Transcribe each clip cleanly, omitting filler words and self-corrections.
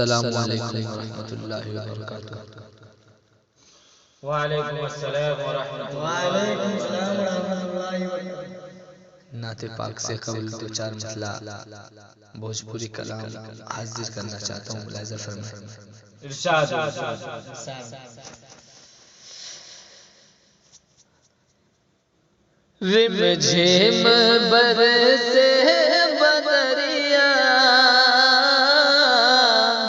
السلام علیکم ورحمۃ اللہ وبرکاتہ۔ وعلیکم السلام ورحمۃ اللہ وبرکاتہ۔ نعت پاک سے قبل دو چار مسئلہ بھوجپوری کلام حاضر کرنا چاہتا ہوں، ملاحظہ فرمائیں۔ ارشاد۔ رم جھم برسے بدریا،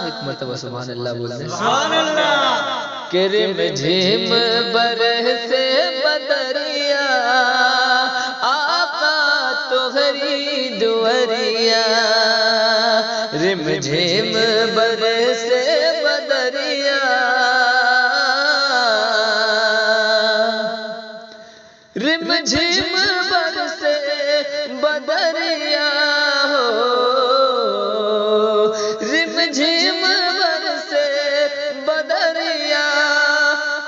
ایک مرتبہ سبحان اللہ بول دیں، سبحان اللہ۔ کہ رم جھم برسے بدریا، آقا تمہاری دوریا، رم جھم برسے بدریا، رم جھم برسے بدریا ہو، رم جھم برسے بدریا،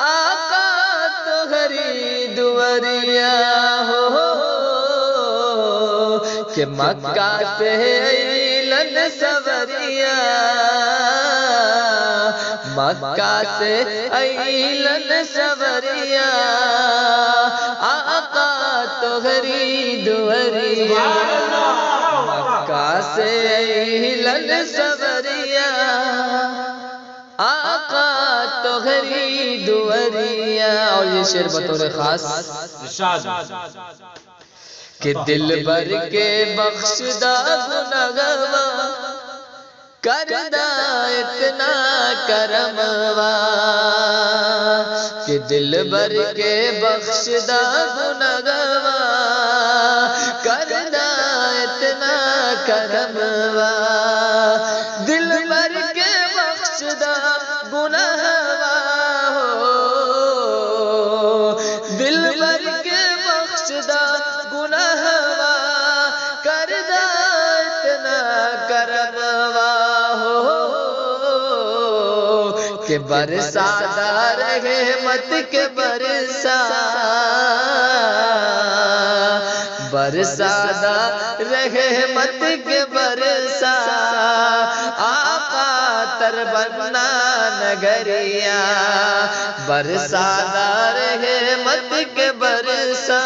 آقا تمہاری دوریا ہو، کہ مکہ سے ایلن سوریا، مکہ سے ایلن سوریا، آقا تمہاری دوریا، مکہ سے ایلن سوریا، آقا تمہاری دوریا۔ اور یہ شعر بطور خاص ارشاد۔ کہ دل بر کے بخشدہ گنہگار کردہ اتنا کرموا، کہ دل بر کے بخشدہ گنہگار کردہ اتنا کرموا، دل بر کے بخشدہ گنہگار ہو، دل بر کے بخشدہ گنہگار کردہ اتنا کرموا ہو، کہ برسادہ رحمت کے برسا، برسادہ رحمت کے برسا، آقا تربنا نگریا، برسادہ رحمت کے برسا،